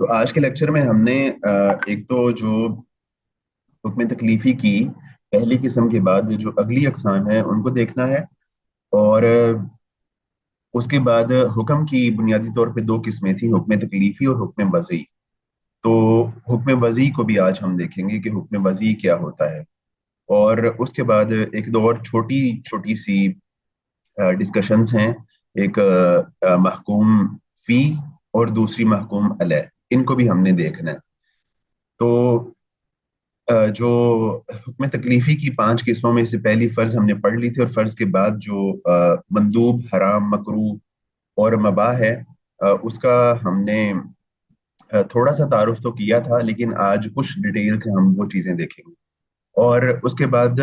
تو آج کے لیکچر میں ہم نے ایک تو جو حکم تکلیفی کی پہلی قسم کے بعد جو اگلی اقسام ہے ان کو دیکھنا ہے، اور اس کے بعد حکم کی بنیادی طور پہ دو قسمیں تھیں، حکم تکلیفی اور حکم وضعی۔ تو حکم وضعی کو بھی آج ہم دیکھیں گے کہ حکم وضعی کیا ہوتا ہے، اور اس کے بعد ایک دو اور چھوٹی چھوٹی سی ڈسکشنز ہیں، ایک محکوم فی اور دوسری محکوم علیہ، ان کو بھی ہم نے دیکھنا ہے۔ تو جو حکم تکلیفی کی پانچ قسموں میں سے پہلی فرض ہم نے پڑھ لی تھی، اور فرض کے بعد جو مندوب، حرام، مکروہ اور مباح ہے، اس کا ہم نے تھوڑا سا تعارف تو کیا تھا، لیکن آج کچھ ڈیٹیل سے ہم وہ چیزیں دیکھیں گے۔ اور اس کے بعد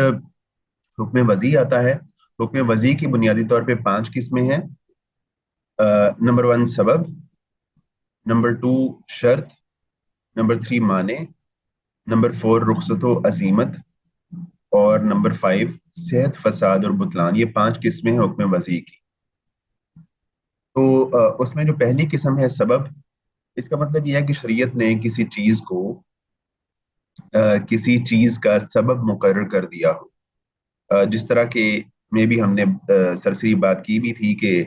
حکم وضعی آتا ہے۔ حکم وضعی کی بنیادی طور پہ پانچ قسمیں ہیں۔ نمبر ون سبب، نمبر ٹو شرط، نمبر تھری معنی، نمبر فور رخصت و عزیمت، اور نمبر فائیو صحت، فساد اور بطلان۔ یہ پانچ قسمیں ہیں حکم وضعی کی۔ تو اس میں جو پہلی قسم ہے سبب، اس کا مطلب یہ ہے کہ شریعت نے کسی چیز کو کسی چیز کا سبب مقرر کر دیا ہو، جس طرح کہ میں بھی ہم نے سرسری بات کی بھی تھی کہ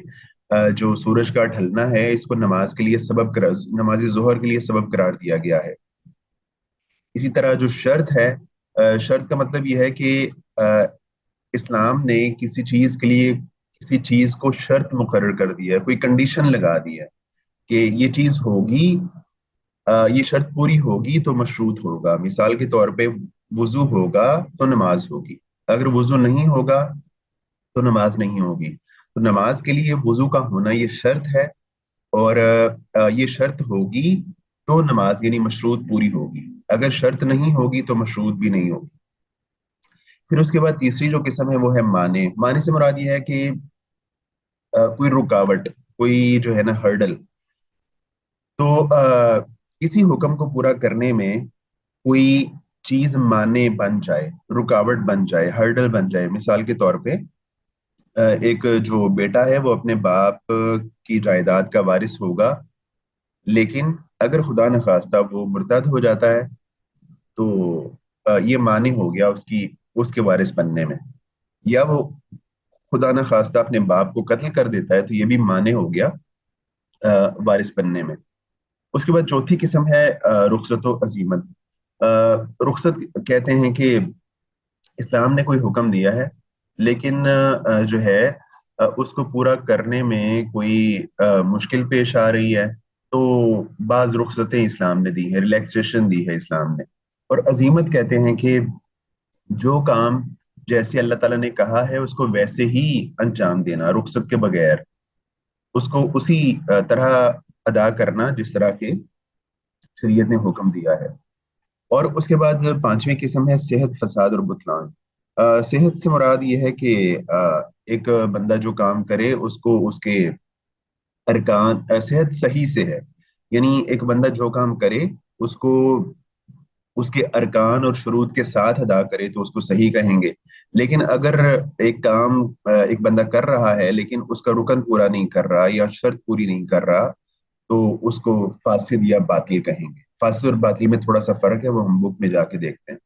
جو سورج کا ڈھلنا ہے اس کو نماز کے لیے نماز ظہر کے لیے سبب قرار دیا گیا ہے۔ اسی طرح جو شرط ہے، شرط کا مطلب یہ ہے کہ اسلام نے کسی چیز کے لیے کسی چیز کو شرط مقرر کر دیا ہے، کوئی کنڈیشن لگا دی ہے کہ یہ چیز ہوگی، یہ شرط پوری ہوگی تو مشروط ہوگا۔ مثال کے طور پہ وضو ہوگا تو نماز ہوگی، اگر وضو نہیں ہوگا تو نماز نہیں ہوگی۔ تو نماز کے لیے وضو کا ہونا یہ شرط ہے، اور یہ شرط ہوگی تو نماز یعنی مشروط پوری ہوگی، اگر شرط نہیں ہوگی تو مشروط بھی نہیں ہوگی۔ پھر اس کے بعد تیسری جو قسم ہے وہ ہے معنی۔ معنی سے مراد یہ ہے کہ کوئی رکاوٹ، کوئی جو ہے نا ہرڈل۔ تو کسی حکم کو پورا کرنے میں کوئی چیز معنی بن جائے، رکاوٹ بن جائے، ہرڈل بن جائے۔ مثال کے طور پہ ایک جو بیٹا ہے وہ اپنے باپ کی جائیداد کا وارث ہوگا، لیکن اگر خدا نخواستہ وہ مرتد ہو جاتا ہے تو یہ معنی ہو گیا اس کے وارث بننے میں، یا وہ خدا نخواستہ اپنے باپ کو قتل کر دیتا ہے تو یہ بھی معنی ہو گیا وارث بننے میں۔ اس کے بعد چوتھی قسم ہے رخصت و عزیمت۔ رخصت کہتے ہیں کہ اسلام نے کوئی حکم دیا ہے، لیکن جو ہے اس کو پورا کرنے میں کوئی مشکل پیش آ رہی ہے، تو بعض رخصتیں اسلام نے دی ہے، ریلیکسیشن دی ہے اسلام نے۔ اور عزیمت کہتے ہیں کہ جو کام جیسے اللہ تعالیٰ نے کہا ہے اس کو ویسے ہی انجام دینا، رخصت کے بغیر اس کو اسی طرح ادا کرنا جس طرح کے شریعت نے حکم دیا ہے۔ اور اس کے بعد پانچویں قسم ہے صحت، فساد اور بطلان۔ صحت سے مراد یہ ہے کہ ایک بندہ جو کام کرے اس کو اس کے ارکان، صحت صحیح سے ہے، یعنی ایک بندہ جو کام کرے اس کو اس کے ارکان اور شروط کے ساتھ ادا کرے تو اس کو صحیح کہیں گے۔ لیکن اگر ایک کام ایک بندہ کر رہا ہے لیکن اس کا رکن پورا نہیں کر رہا یا شرط پوری نہیں کر رہا تو اس کو فاسد یا باطل کہیں گے۔ فاسد اور باطل میں تھوڑا سا فرق ہے، وہ ہم بک میں جا کے دیکھتے ہیں۔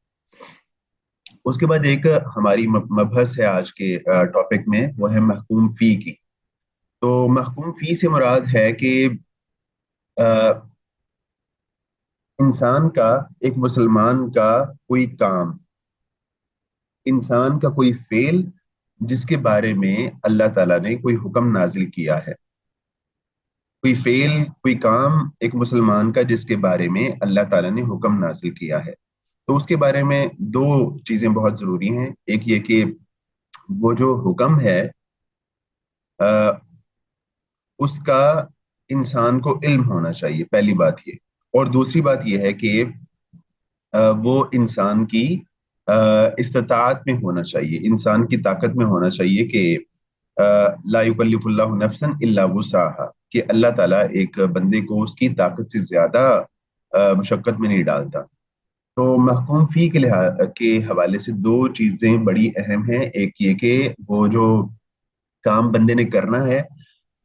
اس کے بعد ایک ہماری مبحث ہے آج کے ٹاپک میں، وہ ہے محکوم فی کی۔ تو محکوم فی سے مراد ہے کہ انسان کا، ایک مسلمان کا کوئی کام، انسان کا کوئی فعل جس کے بارے میں اللہ تعالیٰ نے کوئی حکم نازل کیا ہے، کوئی فعل، کوئی کام ایک مسلمان کا جس کے بارے میں اللہ تعالیٰ نے حکم نازل کیا ہے۔ تو اس کے بارے میں دو چیزیں بہت ضروری ہیں۔ ایک یہ کہ وہ جو حکم ہے اس کا انسان کو علم ہونا چاہیے، پہلی بات یہ۔ اور دوسری بات یہ ہے کہ وہ انسان کی استطاعت میں ہونا چاہیے، انسان کی طاقت میں ہونا چاہیے کہ لا یکلف اللہ نفسا الا وسعها، کہ اللہ تعالیٰ ایک بندے کو اس کی طاقت سے زیادہ مشقت میں نہیں ڈالتا۔ تو محکوم فی کے لحاظ کے حوالے سے دو چیزیں بڑی اہم ہیں۔ ایک یہ کہ وہ جو کام بندے نے کرنا ہے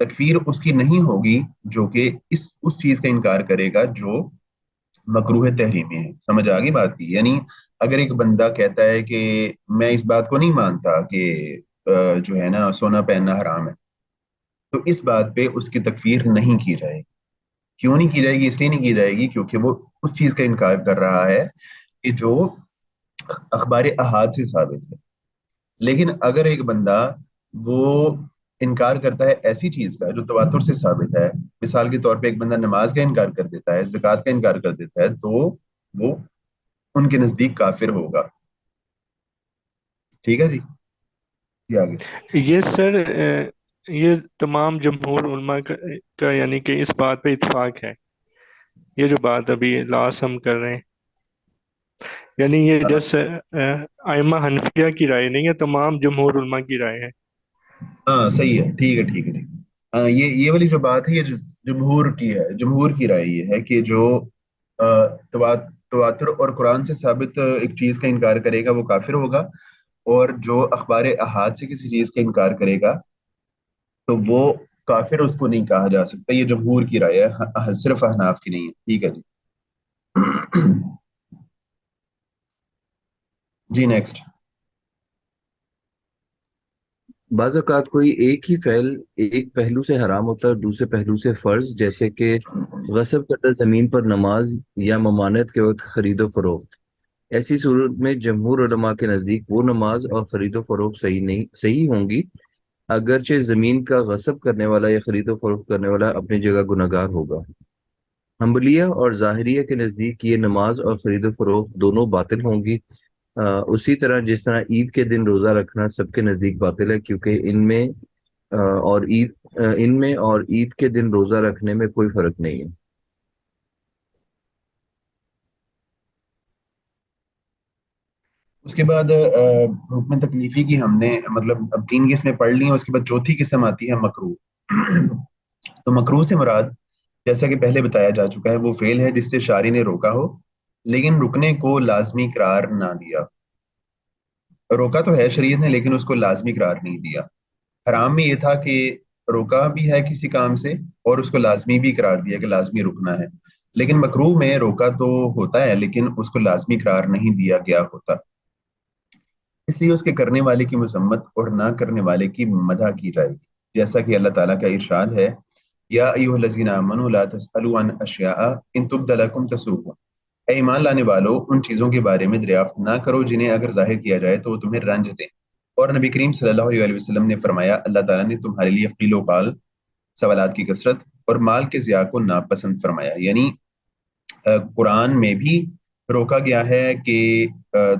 تکفیر اس کی نہیں ہوگی جو کہ اس چیز کا انکار کرے گا جو مکروہ تحریمی ہے. سمجھ آ گئی بات کی؟ یعنی اگر ایک بندہ کہتا ہے کہ میں اس بات کو نہیں مانتا کہ جو ہے نا سونا پہننا حرام ہے، تو اس بات پہ اس کی تکفیر نہیں کی جائے گی. کیوں نہیں کی جائے گی؟ اس لیے نہیں کی جائے گی کیونکہ وہ اس چیز کا انکار کر رہا ہے کہ جو اخبار احاد سے ثابت ہے. لیکن اگر ایک بندہ وہ انکار کرتا ہے ایسی چیز کا جو تواتر سے ثابت ہے، مثال کے طور پہ ایک بندہ نماز کا انکار کر دیتا ہے، زکوٰۃ کا انکار کر دیتا ہے، تو وہ ان کے نزدیک کافر ہوگا. ٹھیک ہے جی؟ جی آگے. یہ سر یہ تمام جمہور علماء کا یعنی کہ اس بات پہ اتفاق ہے، یہ جو بات ابھی لاسٹ ہم کر رہے ہیں، یعنی یہ ہاں جس ائمہ حنفیہ کی رائے نہیں ہے، تمام جمہور علماء کی رائے ہے۔ ہاں صحیح ہے، ٹھیک ہے ٹھیک ہے ٹھیک ہے. یہ والی جو بات ہے یہ جمہور کی ہے. جمہور کی رائے یہ ہے کہ جو تواتر اور قرآن سے ثابت ایک چیز کا انکار کرے گا وہ کافر ہوگا، اور جو اخبار احاد سے کسی چیز کا انکار کرے گا تو وہ کافر اس کو نہیں کہا جا سکتا. یہ جمہور کی رائے ہے، صرف احناف کی نہیں ہے. ٹھیک ہے جی. جی نیکسٹ. بعض اوقات کوئی ایک ہی فعل ایک پہلو سے حرام ہوتا ہے اور دوسرے پہلو سے فرض، جیسے کہ غصب کردہ زمین پر نماز یا ممانعت کے وقت خرید و فروخت۔ ایسی صورت میں جمہور علماء کے نزدیک وہ نماز اور خرید و فروخت صحیح ہوں گی، اگرچہ زمین کا غصب کرنے والا یا خرید و فروخت کرنے والا اپنی جگہ گنہگار ہوگا۔ حنبلیہ اور ظاہریہ کے نزدیک یہ نماز اور خرید و فروخت دونوں باطل ہوں گی، اسی طرح جس طرح عید کے دن روزہ رکھنا سب کے نزدیک باطل ہے، کیونکہ ان میں اور عید کے دن روزہ رکھنے میں کوئی فرق نہیں ہے۔ اس کے بعد حکم تکلیفی کی ہم نے مطلب اب 3 قسمیں پڑھ لی ہیں. اس کے بعد چوتھی قسم آتی ہے مکروہ. تو مکروہ سے مراد جیسا کہ پہلے بتایا جا چکا ہے وہ فعل ہے جس سے شارع نے روکا ہو لیکن رکنے کو لازمی قرار نہ دیا. روکا تو ہے شریعت نے لیکن اس کو لازمی قرار نہیں دیا. حرام میں یہ تھا کہ روکا بھی ہے کسی کام سے اور اس کو لازمی بھی قرار دیا کہ لازمی رکنا ہے. لیکن مکروہ میں روکا تو ہوتا ہے لیکن اس کو لازمی قرار نہیں دیا گیا ہوتا، اس لیے اس کے کرنے والے کی مذمت اور نہ کرنے والے کی مدح کی جائے گی، جیسا کہ اللہ تعالیٰ کا ارشاد ہے یا ایھا الذین آمنوا لا تسألوا عن اشیاء ان تبد لکم تسؤکم. اے ایمان لانے والو ان چیزوں کے بارے میں دریافت نہ کرو جنہیں اگر ظاہر کیا جائے تو وہ تمہیں رنج دیں. اور نبی کریم صلی اللہ علیہ وسلم نے فرمایا اللہ تعالیٰ نے تمہارے لیے قیل و قال، سوالات کی کثرت اور مال کے ضیاع کو ناپسند فرمایا. یعنی قرآن میں بھی روکا گیا ہے کہ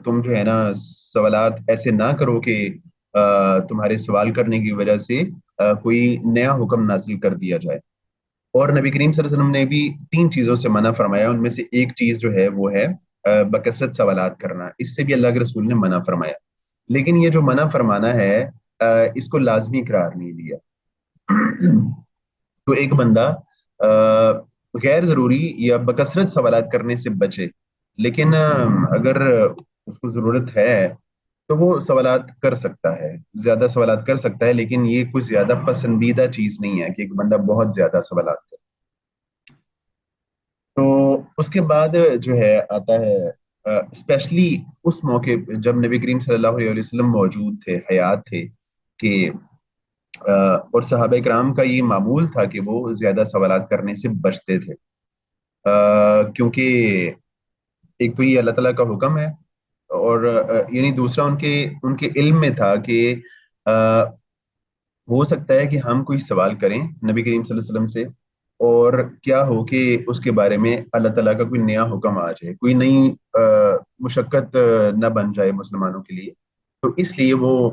تم جو ہے نا سوالات ایسے نہ کرو کہ تمہارے سوال کرنے کی وجہ سے کوئی نیا حکم نازل کر دیا جائے. اور نبی کریم صلی اللہ علیہ وسلم نے بھی 3 چیزوں سے منع فرمایا، ان میں سے ایک چیز جو ہے وہ ہے بکثرت سوالات کرنا. اس سے بھی اللہ کے رسول نے منع فرمایا، لیکن یہ جو منع فرمانا ہے اس کو لازمی قرار نہیں دیا. تو ایک بندہ غیر ضروری یا بکثرت سوالات کرنے سے بچے، لیکن اگر اس کو ضرورت ہے تو وہ سوالات کر سکتا ہے، زیادہ سوالات کر سکتا ہے، لیکن یہ کوئی زیادہ پسندیدہ چیز نہیں ہے کہ ایک بندہ بہت زیادہ سوالات کرے. تو اس کے بعد جو ہے آتا ہے اسپیشلی اس موقع پہ جب نبی کریم صلی اللہ علیہ وسلم موجود تھے، حیات تھے، کہ اور صحابہ کرام کا یہ معمول تھا کہ وہ زیادہ سوالات کرنے سے بچتے تھے، کیونکہ ایک تو یہ اللہ تعالیٰ کا حکم ہے، اور یعنی دوسرا ان کے علم میں تھا کہ آ، ہو سکتا ہے کہ ہم کوئی سوال کریں نبی کریم صلی اللہ علیہ وسلم سے اور کیا ہو کہ اس کے بارے میں اللہ تعالیٰ کا کوئی نیا حکم آ جائے، کوئی نئی مشقت نہ بن جائے مسلمانوں کے لیے. تو اس لیے وہ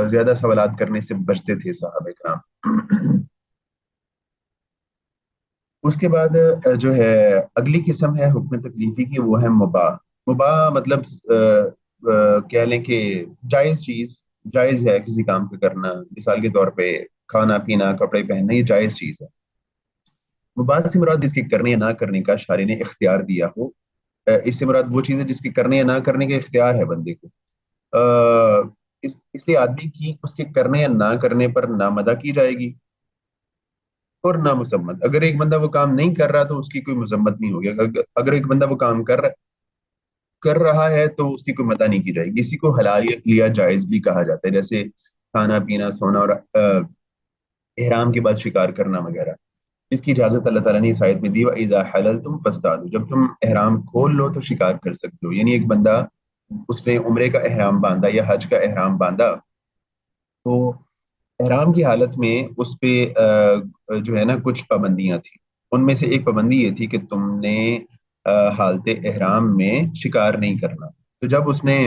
زیادہ سوالات کرنے سے بچتے تھے صحابہ کرام. اس کے بعد جو ہے اگلی قسم ہے حکم تکلیفی کی، وہ ہے مباح. مباح مطلب کہہ لیں کہ جائز چیز، جائز ہے کسی کام کو کرنا. مثال کے طور پہ کھانا پینا کپڑے پہننا یہ جائز چیز ہے. مباح سے مراد جس کے کرنے یا نہ کرنے کا شارع نے اختیار دیا ہو. اس سے مراد وہ چیز ہے جس کے کرنے یا نہ کرنے کا اختیار ہے بندے کو. اس لیے آدمی کی اس کے کرنے یا نہ کرنے پر نامدہ کی جائے گی. اور نہ مذمت. اگر ایک بندہ وہ کام نہیں کر رہا تو اس کی کوئی مذمت نہیں ہوگی. اگر ایک بندہ وہ کام کر رہا ہے تو اس کی کوئی مدح نہیں کی جائے گی. اسی کو حلال یا جائز بھی کہا جاتا ہے، جیسے کھانا پینا، سونا، اور احرام کے بعد شکار کرنا وغیرہ. اس کی اجازت اللہ تعالیٰ نے اس آیت میں دی، وَإِذَا حَلَلْتُمْ فَاصْطَادُوا، جب تم احرام کھول لو تو شکار کر سکتے ہو. یعنی ایک بندہ اس نے عمرے کا احرام باندھا یا حج کا احرام باندھا، تو احرام کی حالت میں اس پہ جو ہے نا کچھ پابندیاں تھیں. ان میں سے ایک پابندی یہ تھی کہ تم نے حالت احرام میں شکار نہیں کرنا. تو جب اس نے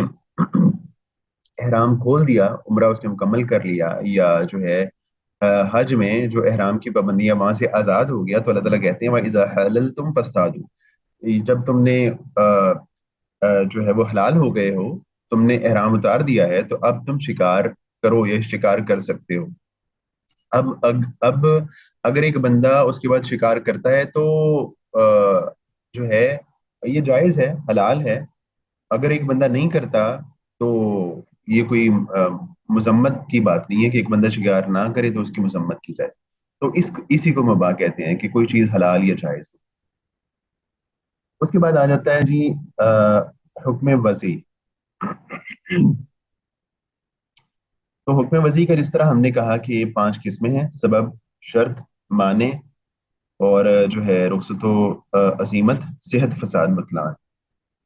احرام کھول دیا، عمرہ اس نے مکمل کر لیا، یا جو ہے حج میں جو احرام کی پابندیاں وہاں سے آزاد ہو گیا، تو اللہ تعالیٰ کہتے ہیں وَإِذَا حَلَلْتُمْ فَاصْطَادُوا، جب تم نے جو ہے وہ حلال ہو گئے ہو، تم نے احرام اتار دیا ہے، تو اب تم شکار کرو یا شکار کر سکتے ہو. اب اگر ایک بندہ اس کے بعد شکار کرتا ہے تو جو ہے یہ جائز ہے، حلال ہے. اگر ایک بندہ نہیں کرتا تو یہ کوئی مذمت کی بات نہیں ہے کہ ایک بندہ شکار نہ کرے تو اس کی مذمت کی جائے. تو اسی کو مباح کہتے ہیں کہ کوئی چیز حلال یا جائز. اس کے بعد آ جاتا ہے جی حکم وضع. تو حکم وضع کا جس طرح ہم نے کہا کہ 5 قسمیں ہیں: سبب، شرط، معنی، اور جو ہے رخصت و عزیمت، صحت، فساد، بطلان.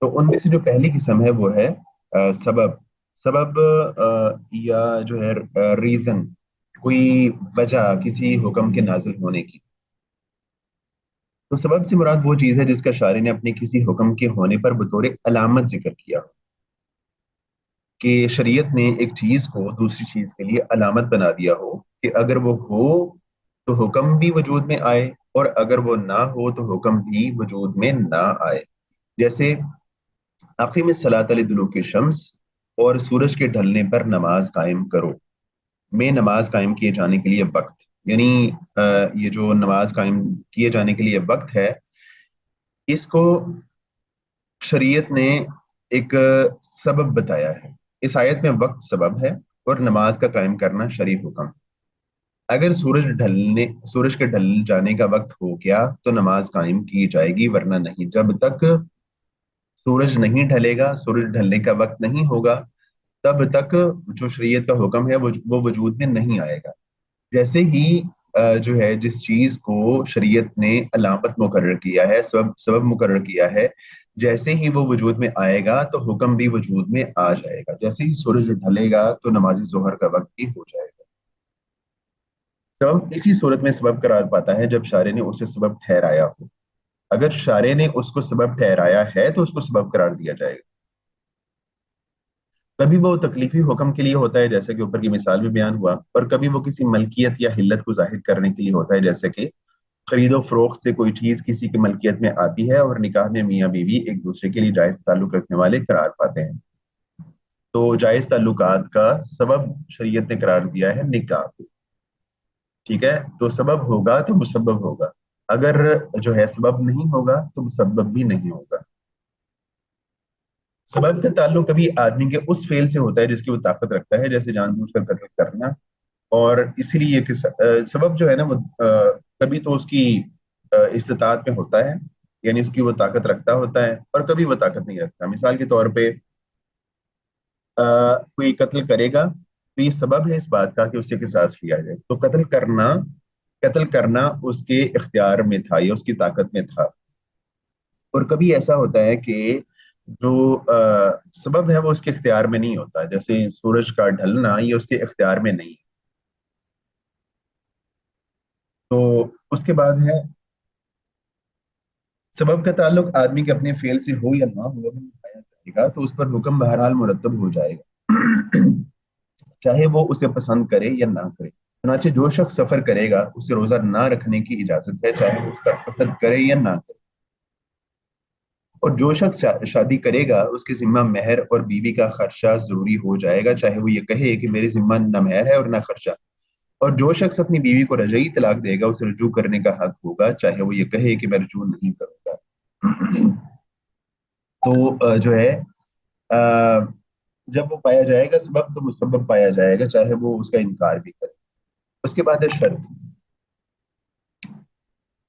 تو ان میں سے جو پہلی قسم ہے وہ ہے سبب. سبب یا جو ہے ریزن، کوئی وجہ کسی حکم کے نازل ہونے کی. تو سبب سے مراد وہ چیز ہے جس کا شارع نے اپنے کسی حکم کے ہونے پر بطور علامت ذکر کیا، کہ شریعت نے ایک چیز کو دوسری چیز کے لیے علامت بنا دیا ہو کہ اگر وہ ہو تو حکم بھی وجود میں آئے، اور اگر وہ نہ ہو تو حکم بھی وجود میں نہ آئے. جیسے اقیم الصلاۃ لدلوک الشمس، اور سورج کے ڈھلنے پر نماز قائم کرو. میں نماز قائم کیے جانے کے لیے وقت، یعنی یہ جو نماز قائم کیے جانے کے لیے وقت ہے، اس کو شریعت نے ایک سبب بتایا ہے. اس آیت میں وقت سبب ہے اور نماز کا قائم کرنا شرعی حکم. اگر سورج کے ڈھل جانے کا وقت ہو گیا تو نماز قائم کی جائے گی، ورنہ نہیں. جب تک سورج نہیں ڈھلے گا، سورج ڈھلنے کا وقت نہیں ہوگا، تب تک جو شریعت کا حکم ہے وہ وجود میں نہیں آئے گا. جیسے ہی جو ہے جس چیز کو شریعت نے علامت مقرر کیا ہے، سبب مقرر کیا ہے، جیسے ہی وہ وجود میں آئے گا تو حکم بھی وجود میں آ جائے گا. جیسے ہی سورج ڈھلے گا تو نماز ظہر کا وقت بھی ہو جائے گا. سبب اسی صورت میں سبب قرار پاتا ہے جب شارع نے اسے سبب ٹھہرایا ہو. اگر شارع نے اس کو سبب ٹھہرایا ہے تو اس کو سبب قرار دیا جائے گا. کبھی وہ تکلیفی حکم کے لیے ہوتا ہے، جیسے کہ اوپر کی مثال میں بیان ہوا، اور کبھی وہ کسی ملکیت یا حلت کو ظاہر کرنے کے لیے ہوتا ہے، جیسے کہ خرید و فروخت سے کوئی چیز کسی کی ملکیت میں آتی ہے اور نکاح میں میاں بیوی ایک دوسرے کے لیے جائز تعلق رکھنے والے قرار پاتے ہیں. تو جائز تعلقات کا سبب شریعت نے قرار دیا ہے نکاح کو. ٹھیک ہے، تو سبب ہوگا تو مسبب ہوگا، اگر جو ہے سبب نہیں ہوگا تو مسبب بھی نہیں ہوگا. سبب کا تعلق کبھی آدمی کے اس فعل سے ہوتا ہے جس کی وہ طاقت رکھتا ہے، جیسے جان بوجھ کر قتل کرنا. اور اسی لیے کہ سبب جو ہے نا وہ کبھی تو اس کی استطاعت میں ہوتا ہے، یعنی اس کی وہ طاقت رکھتا ہوتا ہے، اور کبھی وہ طاقت نہیں رکھتا. مثال کے طور پہ کوئی قتل کرے گا تو یہ سبب ہے اس بات کا کہ اسے قصاص لیا جائے. تو قتل کرنا اس کے اختیار میں تھا یا اس کی طاقت میں تھا. اور کبھی ایسا ہوتا ہے کہ جو سبب ہے وہ اس کے اختیار میں نہیں ہوتا، جیسے سورج کا ڈھلنا یہ اس کے اختیار میں نہیں. تو اس کے بعد ہے سبب کا تعلق آدمی کے اپنے فعل سے ہو یا نہ ہو، اگر پایا جائے گا تو اس پر حکم بہرحال مرتب ہو جائے گا، چاہے وہ اسے پسند کرے یا نہ کرے. چنانچہ جو شخص سفر کرے گا اسے روزہ نہ رکھنے کی اجازت ہے، چاہے وہ اس کا پسند کرے یا نہ کرے. اور جو شخص شادی کرے گا اس کے ذمہ مہر اور بیوی کا خرچہ ضروری ہو جائے گا، چاہے وہ یہ کہے کہ میرے ذمہ نہ مہر ہے اور نہ خرچہ. اور جو شخص اپنی بیوی کو رجعی طلاق دے گا اسے رجوع کرنے کا حق ہوگا، چاہے وہ یہ کہے کہ میں رجوع نہیں کروں گا. تو جو ہے جب وہ پایا جائے گا سبب تو مسبب پایا جائے گا، چاہے وہ اس کا انکار بھی کرے. اس کے بعد ہے شرط.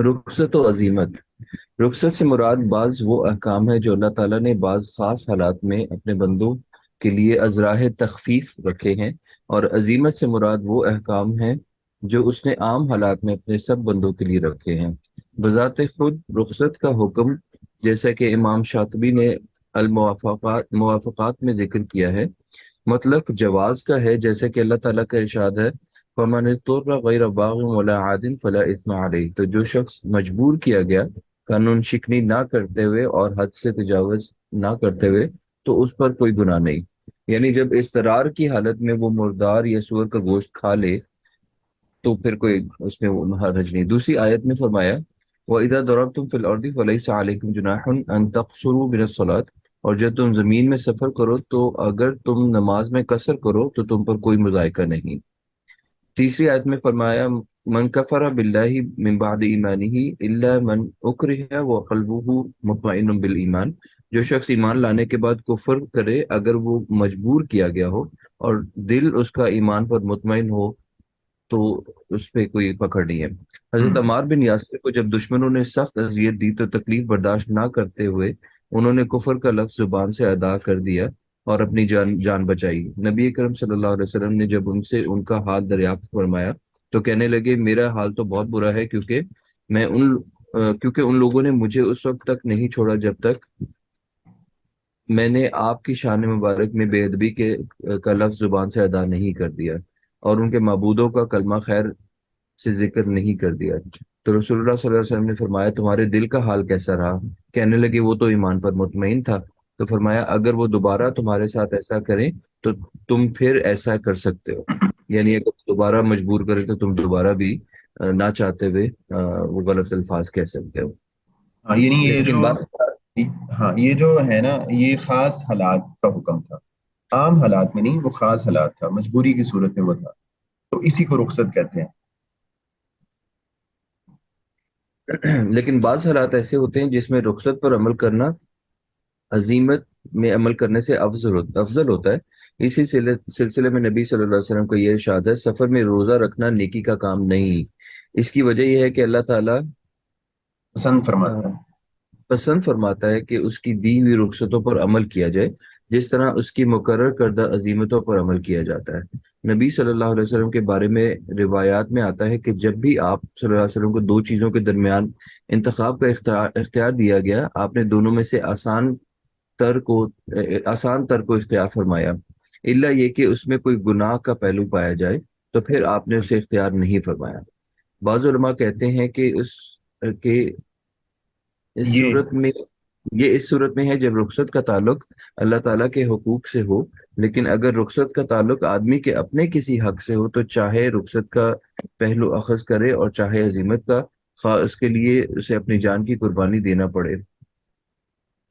رخصت و عزیمت۔ رخصت سے مراد بعض وہ احکام ہے جو اللہ تعالیٰ نے بعض خاص حالات میں اپنے بندوں کے لیے ازراہ تخفیف رکھے ہیں، اور عزیمت سے مراد وہ احکام ہیں جو اس نے عام حالات میں اپنے سب بندوں کے لیے رکھے ہیں۔ بذات خود رخصت کا حکم، جیسا کہ امام شاطبی نے موافقات میں ذکر کیا ہے، مطلق جواز کا ہے، جیسے کہ اللہ تعالیٰ کا ارشاد ہے فَمَنِ اضْطُرَّ غَيْرَ بَاغٍ وَلَا عَادٍ فَلَا إِثْمَ عَلَيْهِ، تو جو شخص مجبور کیا گیا قانون شکنی نہ کرتے ہوئے اور حد سے تجاوز نہ کرتے ہوئے تو اس پر کوئی گناہ نہیں۔ یعنی جب اضطرار کی حالت میں وہ مردار یا سور کا گوشت کھا لے تو پھر کوئی اس میں وہ حرج نہیں۔ دوسری آیت میں فرمایا وَإِذَا ضَرَبْتُمْ فِي الْأَرْضِ فَلَيْسَ عَلَيْكُمْ جُنَاحٌ أَن تَقْصُرُوا مِنَ الصَّلَاةِ، اور جب تم زمین میں سفر کرو تو اگر تم نماز میں قصر کرو تو تم پر کوئی مذائقہ نہیں۔ تیسری آیت میں فرمایا من کفر باللہ من بعد ایمانہ الا من اکرہ وقلبہ مطمئن بالایمان، جو شخص ایمان لانے کے بعد کفر کرے اگر وہ مجبور کیا گیا ہو اور دل اس کا ایمان پر مطمئن ہو تو اس پہ کوئی پکڑ نہیں ہے۔ حضرت ہم، عمار بن یاسر کو جب دشمنوں نے سخت اذیت دی تو تکلیف برداشت نہ کرتے ہوئے انہوں نے کفر کا لفظ زبان سے ادا کر دیا اور اپنی جان بچائی۔ نبی اکرم صلی اللہ علیہ وسلم نے جب ان سے ان کا حال دریافت فرمایا تو کہنے لگے میرا حال تو بہت برا ہے، کیونکہ ان لوگوں نے مجھے اس وقت تک نہیں چھوڑا جب تک میں نے آپ کی شان مبارک میں بے ادبی کا لفظ زبان سے ادا نہیں کر دیا اور ان کے معبودوں کا کلمہ خیر سے ذکر نہیں کر دیا۔ تو رسول اللہ صلی اللہ علیہ وسلم نے فرمایا تمہارے دل کا حال کیسا رہا؟ کہنے لگے وہ تو ایمان پر مطمئن تھا۔ تو فرمایا اگر وہ دوبارہ تمہارے ساتھ ایسا کریں تو تم پھر ایسا کر سکتے ہو، یعنی اگر دوبارہ مجبور کرے تو تم دوبارہ بھی نہ چاہتے ہوئے وہ غلط الفاظ کہہ سکتے ہو۔ ہاں یعنی یہ جو، لیکن بات ہاں یہ جو ہے نا یہ خاص حالات کا حکم تھا، عام حالات میں نہیں، وہ خاص حالات تھا، مجبوری کی صورت میں وہ تھا، تو اسی کو رخصت کہتے ہیں۔ لیکن بعض حالات ایسے ہوتے ہیں جس میں رخصت پر عمل کرنا عزیمت میں عمل کرنے سے افضل ہوتا ہے۔ اسی سلسلے میں نبی صلی اللہ علیہ وسلم کا یہ ارشاد ہے سفر میں روزہ رکھنا نیکی کا کام نہیں۔ اس کی وجہ یہ ہے کہ اللہ تعالیٰ پسند آ، فرماتا ہے۔ پسند فرماتا ہے کہ اس کی دی ہوئی رخصتوں پر عمل کیا جائے جس طرح اس کی مقرر کردہ عزیمتوں پر عمل کیا جاتا ہے۔ نبی صلی اللہ علیہ وسلم کے بارے میں روایات میں آتا ہے کہ جب بھی آپ صلی اللہ علیہ وسلم کو دو چیزوں کے درمیان انتخاب کا اختیار دیا گیا آپ نے دونوں میں سے آسان تر کو اختیار فرمایا، الا یہ کہ اس میں کوئی گناہ کا پہلو پایا جائے تو پھر آپ نے اسے اختیار نہیں فرمایا۔ بعض علماء کہتے ہیں کہ اس یہ صورت میں یہ اس صورت میں ہے جب رخصت کا تعلق اللہ تعالیٰ کے حقوق سے ہو، لیکن اگر رخصت کا تعلق آدمی کے اپنے کسی حق سے ہو تو چاہے رخصت کا پہلو اخذ کرے اور چاہے عزیمت کا، خواہ اس کے لیے اسے اپنی جان کی قربانی دینا پڑے،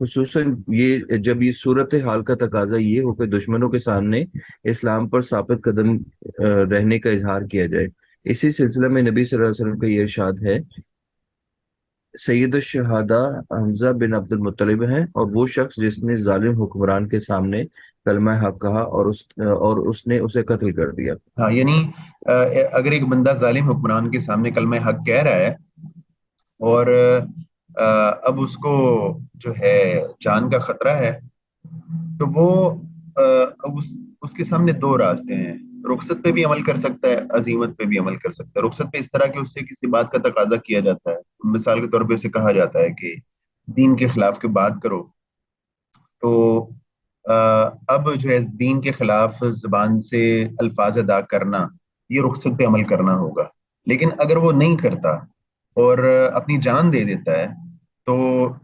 خصوصاً یہ جب یہ صورت حال کا تقاضا یہ ہو کہ دشمنوں کے سامنے اسلام پر ثابت قدم رہنے کا اظہار کیا جائے۔ اسی سلسلہ میں نبی صلی اللہ علیہ وسلم کا یہ ارشاد ہے سید الشہداء حمزہ بن عبد المطلب ہیں اور وہ شخص جس نے ظالم حکمران کے سامنے کلمہ حق کہا اور اس نے اسے قتل کر دیا۔ ہاں یعنی آ، اگر ایک بندہ ظالم حکمران کے سامنے کلمہ حق کہہ رہا ہے اور اب اس کو جو ہے جان کا خطرہ ہے، تو وہ اب اس کے سامنے دو راستے ہیں، رخصت پہ بھی عمل کر سکتا ہے، عزیمت پہ بھی عمل کر سکتا ہے۔ رخصت پہ اس طرح کہ اس سے کسی بات کا تقاضا کیا جاتا ہے، مثال کے طور پہ اسے کہا جاتا ہے کہ دین کے خلاف کی بات کرو، تو اب جو ہے دین کے خلاف زبان سے الفاظ ادا کرنا، یہ رخصت پہ عمل کرنا ہوگا۔ لیکن اگر وہ نہیں کرتا اور اپنی جان دے دیتا ہے تو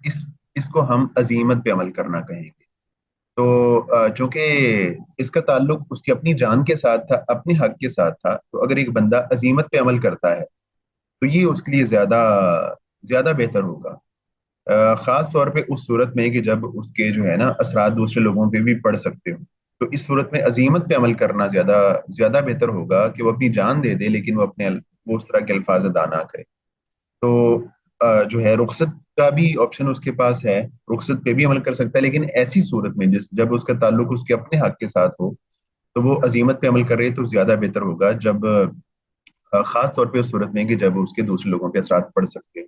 اس کو ہم عزیمت پہ عمل کرنا کہیں گے۔ تو چونکہ اس کا تعلق اس کی اپنی جان کے ساتھ تھا، اپنے حق کے ساتھ تھا، تو اگر ایک بندہ عزیمت پہ عمل کرتا ہے تو یہ اس کے لیے زیادہ زیادہ بہتر ہوگا، خاص طور پہ اس صورت میں کہ جب اس کے جو ہے نا اثرات دوسرے لوگوں پہ بھی پڑ سکتے ہوں، تو اس صورت میں عزیمت پہ عمل کرنا زیادہ زیادہ بہتر ہوگا کہ وہ اپنی جان دے دے لیکن وہ اس طرح کے الفاظ ادا نہ کرے۔ تو جو ہے رخصت کا بھی آپشن اس کے پاس ہے، رخصت پہ بھی عمل کر سکتا ہے، لیکن ایسی صورت میں جب اس کا تعلق اس کے اپنے حق کے ساتھ ہو تو وہ عزیمت پہ عمل کر رہے تو زیادہ بہتر ہوگا، جب خاص طور پہ اس صورت میں کہ جب اس کے دوسرے لوگوں پہ اثرات پڑ سکتے ہیں۔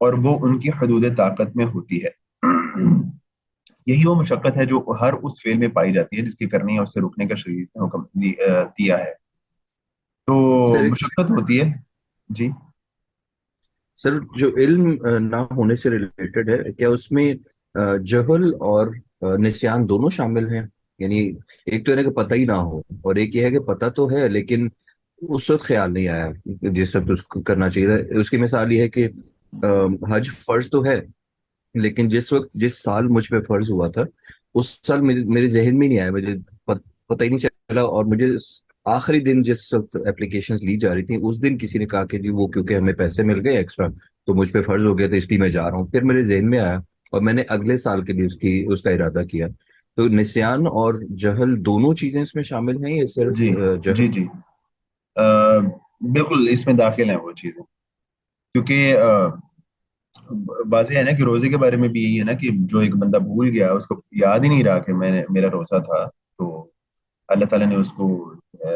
اور وہ ان کی حدود طاقت میں ہوتی ہے۔ یہی وہ مشقت ہے جو ہر اس فعل میں پائی جاتی ہے جس کے کرنے اور اسے رکنے کا شریعت نے حکم دیا ہے۔ تو سر مشقت ہوتی ہے۔ جی سر جو علم نہ ہونے سے ریلیٹڈ ہے، کیا اس میں جہل اور نسیان دونوں شامل ہیں؟ یعنی ایک تو ہے کہ پتہ ہی نہ ہو، اور ایک یہ ہے کہ پتہ تو ہے لیکن اس وقت خیال نہیں آیا جس وقت اس کو کرنا چاہیے تھا۔ اس کی مثال یہ ہے کہ حج فرض تو ہے، لیکن جس سال مجھ پہ فرض ہوا تھا اس سال میرے ذہن میں نہیں آیا، مجھے پتہ ہی نہیں چلا، اور مجھے آخری دن جس وقت اپلیکیشنز لی جا رہی تھیں اس دن کسی نے کہا کہ جی وہ کیونکہ ہمیں پیسے مل گئے ایکسٹرا تو مجھ پہ فرض ہو گیا تو اس لیے میں جا رہا ہوں، پھر میرے ذہن میں آیا اور میں نے اگلے سال کے لیے اس کا ارادہ کیا۔ تو نسیان اور جہل دونوں چیزیں اس میں شامل ہیں یا جی صرف جی جہل؟ جی بالکل اس میں داخل ہیں وہ چیزیں، کیونکہ واضح ہے نا کہ روزے کے بارے میں بھی یہی ہے نا کہ جو ایک بندہ بھول گیا اس کو یاد ہی نہیں رہا کہ میرا روزہ تھا، تو اللہ تعالیٰ نے اس کو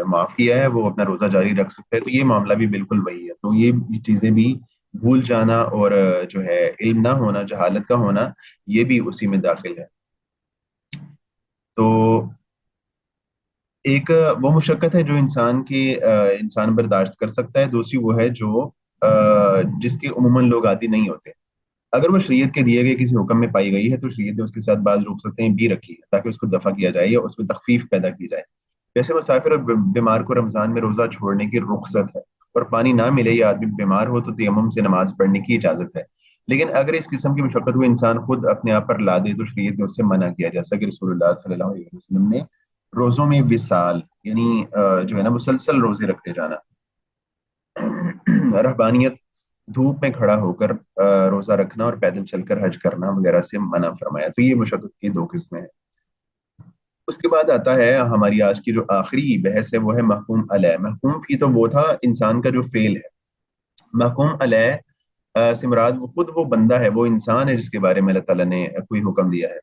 معاف کیا ہے، وہ اپنا روزہ جاری رکھ سکتا ہے۔ تو یہ معاملہ بھی بالکل وہی ہے، تو یہ چیزیں بھی بھول جانا اور جو ہے علم نہ ہونا، جہالت کا ہونا، یہ بھی اسی میں داخل ہے۔ تو ایک وہ مشقت ہے جو انسان برداشت کر سکتا ہے، دوسری وہ ہے جو جس کے عموماً لوگ عادی نہیں ہوتے۔ اگر وہ شریعت کے دیے گئے کسی حکم میں پائی گئی ہے تو شریعت نے اس کے ساتھ بعض رخصتیں بھی رکھی ہے تاکہ اس کو دفع کیا جائے یا اس میں تخفیف پیدا کی جائے۔ جیسے مسافر اور بیمار کو رمضان میں روزہ چھوڑنے کی رخصت ہے، اور پانی نہ ملے یا آدمی بیمار ہو تو تیمم سے نماز پڑھنے کی اجازت ہے۔ لیکن اگر اس قسم کی مشقت کو انسان خود اپنے آپ پر لا دے تو شریعت نے اس سے منع کیا، جیسا کہ رسول اللہ صلی اللہ علیہ وسلم نے روزوں میں وصال یعنی جو ہے نا مسلسل روزے رکھتے جانا، رہبانیت، دھوپ میں کھڑا ہو کر روزہ رکھنا اور پیدل چل کر حج کرنا وغیرہ سے منع فرمایا۔ تو یہ مشقت کی دو قسمیں ہیں۔ اس کے بعد آتا ہے ہماری آج کی جو آخری بحث ہے وہ ہے محکوم علیہ۔ محکوم فی تو وہ تھا انسان کا جو فعل ہے، محکوم علیہ سے مراد وہ خود وہ بندہ ہے، وہ انسان ہے جس کے بارے میں اللہ تعالیٰ نے کوئی حکم دیا ہے۔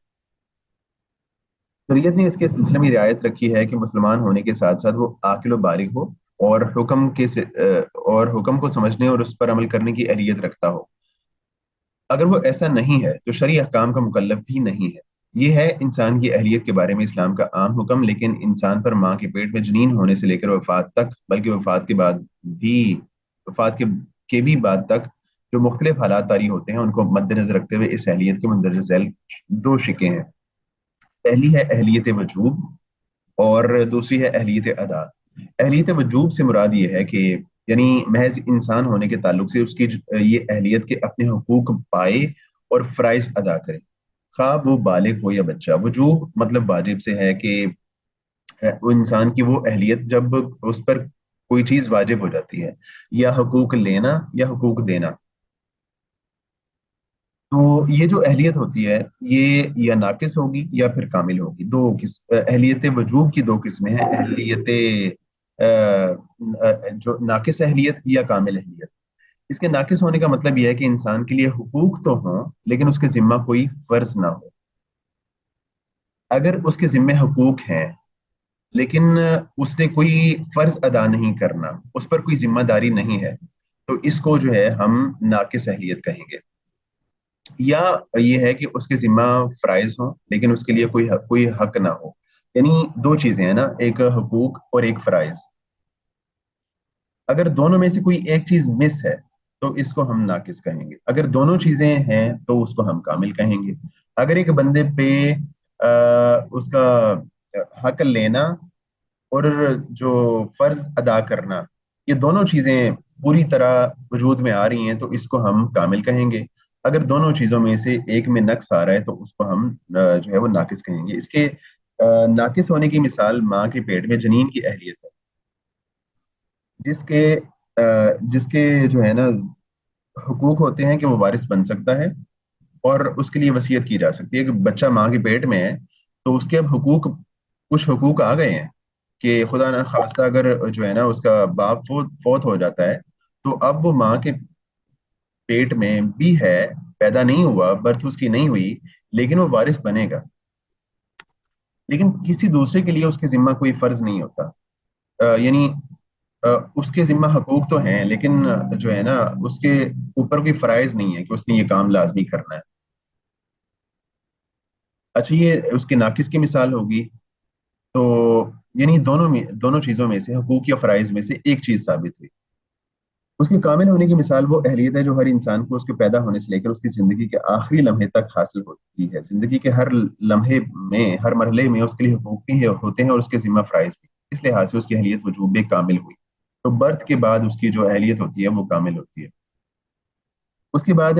شریعت نے اس کے سلسلے میں رعایت رکھی ہے کہ مسلمان ہونے کے ساتھ ساتھ وہ عاقل و بالغ ہو اور حکم کو سمجھنے اور اس پر عمل کرنے کی اہلیت رکھتا ہو۔ اگر وہ ایسا نہیں ہے تو شرعی احکام کا مکلف بھی نہیں ہے۔ یہ ہے انسان کی اہلیت کے بارے میں اسلام کا عام حکم، لیکن انسان پر ماں کے پیٹ میں جنین ہونے سے لے کر وفات تک، بلکہ وفات کے بعد بھی، وفات کے بھی بعد تک جو مختلف حالات طاری ہوتے ہیں ان کو مد نظر رکھتے ہوئے اس اہلیت کے مندرجہ ذیل دو شقیں ہیں۔ پہلی ہے اہلیت وجوب اور دوسری ہے اہلیت ادا۔ اہلیت وجوب سے مراد یہ ہے کہ یعنی محض انسان ہونے کے تعلق سے اس کی یہ اہلیت کے اپنے حقوق پائے اور فرائض ادا کرے، خواہ وہ بالغ ہو یا بچہ۔ وجوب مطلب واجب سے ہے کہ وہ انسان کی وہ اہلیت جب اس پر کوئی چیز واجب ہو جاتی ہے، یا حقوق لینا یا حقوق دینا۔ تو یہ جو اہلیت ہوتی ہے یہ یا ناقص ہوگی یا پھر کامل ہوگی۔ دو قسم اہلیت وجوب کی دو قسمیں ہیں، اہلیت جو ناقص اہلیت یا کامل اہلیت۔ اس کے ناقص ہونے کا مطلب یہ ہے کہ انسان کے لیے حقوق تو ہوں لیکن اس کے ذمہ کوئی فرض نہ ہو۔ اگر اس کے ذمہ حقوق ہیں لیکن اس نے کوئی فرض ادا نہیں کرنا، اس پر کوئی ذمہ داری نہیں ہے، تو اس کو جو ہے ہم ناقص اہلیت کہیں گے۔ یا یہ ہے کہ اس کے ذمہ فرائض ہوں لیکن اس کے لیے کوئی حق نہ ہو، یعنی دو چیزیں ہیں نا، ایک حقوق اور ایک فرائض۔ اگر دونوں میں سے کوئی ایک چیز مس ہے تو اس کو ہم ناقص کہیں گے، اگر دونوں چیزیں ہیں تو اس کو ہم کامل کہیں گے۔ اگر ایک بندے پہ اس کا حق لینا اور جو فرض ادا کرنا، یہ دونوں چیزیں پوری طرح وجود میں آ رہی ہیں تو اس کو ہم کامل کہیں گے۔ اگر دونوں چیزوں میں سے ایک میں نقص آ رہا ہے تو اس کو ہم جو ہے وہ ناقص کہیں گے۔ اس کے ناقص ہونے کی مثال ماں کے پیٹ میں جنین کی اہلیت ہے، جس کے جس کے جو ہے نا حقوق ہوتے ہیں کہ وہ وارث بن سکتا ہے اور اس کے لیے وصیت کی جا سکتی ہے۔ کہ بچہ ماں کے پیٹ میں ہے تو اس کے اب کچھ حقوق آ گئے ہیں کہ خدا نہ خواستہ اگر جو ہے نا اس کا باپ فوت ہو جاتا ہے تو اب وہ ماں کے پیٹ میں بھی ہے، پیدا نہیں ہوا، برتھ اس کی نہیں ہوئی، لیکن وہ وارث بنے گا۔ لیکن کسی دوسرے کے لیے اس کے ذمہ کوئی فرض نہیں ہوتا، یعنی اس کے ذمہ حقوق تو ہیں، لیکن جو ہے نا اس کے اوپر کوئی فرائض نہیں ہے کہ اس نے یہ کام لازمی کرنا ہے. اچھا، یہ اس کے ناقص کی مثال ہوگی. تو یعنی دونوں چیزوں میں سے، حقوق یا فرائض میں سے ایک چیز ثابت ہوئی. اس کے کامل ہونے کی مثال وہ اہلیت ہے جو ہر انسان کو اس کے پیدا ہونے سے لے کر اس کی زندگی کے آخری لمحے تک حاصل ہوتی ہے. زندگی کے ہر لمحے میں، ہر مرحلے میں اس کے لیے حقوق بھی ہوتے ہیں اور اس کے ذمہ فرائض بھی. اس لحاظ سے اس کی اہلیت وجوب کامل ہوئی. تو برت کے بعد اس کی جو اہلیت ہوتی ہے وہ کامل ہوتی ہے. اس کے بعد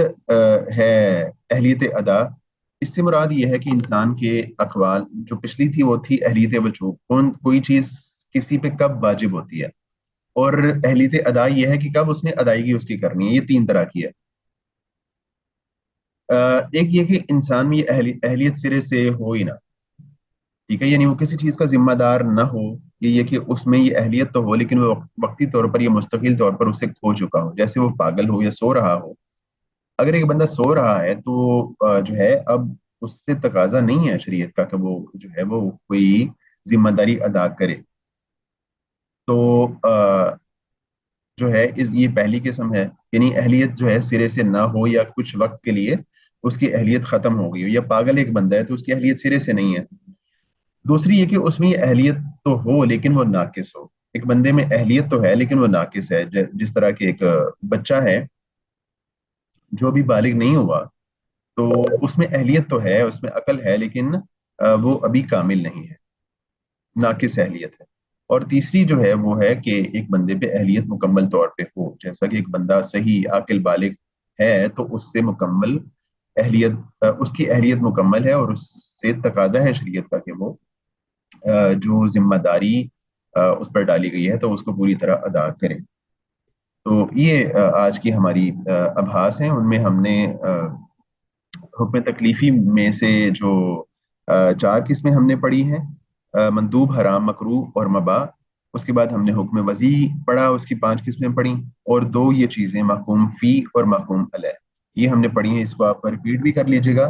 ہے اہلیت ادا. اس سے مراد یہ ہے کہ انسان کے اقوال، جو پچھلی تھی وہ تھی اہلیت وجوب، کوئی چیز کسی پہ کب واجب ہوتی ہے، اور اہلیت ادا یہ ہے کہ کب اس نے ادائیگی اس کی کرنی ہے. یہ تین طرح کی ہے. ایک یہ کہ انسان میں یہ اہلیت سرے سے ہو ہی نہ. ٹھیک ہے، یعنی وہ کسی چیز کا ذمہ دار نہ ہو. یہ کہ اس میں یہ اہلیت تو ہو لیکن وہ وقتی طور پر یا مستقل طور پر اسے کھو چکا ہو، جیسے وہ پاگل ہو یا سو رہا ہو. اگر ایک بندہ سو رہا ہے تو جو ہے اب اس سے تقاضا نہیں ہے شریعت کا کہ وہ جو ہے وہ کوئی ذمہ داری ادا کرے. تو جو ہے یہ پہلی قسم ہے، یعنی اہلیت جو ہے سرے سے نہ ہو یا کچھ وقت کے لیے اس کی اہلیت ختم ہو گئی ہو، یا پاگل ایک بندہ ہے تو اس کی اہلیت سرے سے نہیں ہے. دوسری یہ کہ اس میں یہ اہلیت تو ہو لیکن وہ ناقص ہو. ایک بندے میں اہلیت تو ہے لیکن وہ ناقص ہے، جس طرح کہ ایک بچہ ہے جو ابھی بالغ نہیں ہوا، تو اس میں اہلیت تو ہے، اس میں عقل ہے، لیکن وہ ابھی کامل نہیں ہے، ناقص اہلیت ہے. اور تیسری جو ہے وہ ہے کہ ایک بندے پہ اہلیت مکمل طور پہ ہو، جیسا کہ ایک بندہ صحیح عاقل بالغ ہے تو اس سے مکمل اہلیت، اس کی اہلیت مکمل ہے اور اس سے تقاضا ہے شریعت کا کہ وہ جو ذمہ داری اس پر ڈالی گئی ہے تو اس کو پوری طرح ادا کریں. تو یہ آج کی ہماری ابحاث ہیں. ان میں ہم نے حکم تکلیفی میں سے جو چار قسمیں ہم نے پڑھی ہیں، مندوب، حرام، مکروہ اور مباح. اس کے بعد ہم نے حکم وضیع پڑھا، اس کی 5 قسمیں پڑھی، اور 2 یہ چیزیں محکوم فی اور محکوم علیہ، یہ ہم نے پڑھی ہیں. اس کو آپ ریپیٹ بھی کر لیجیے گا.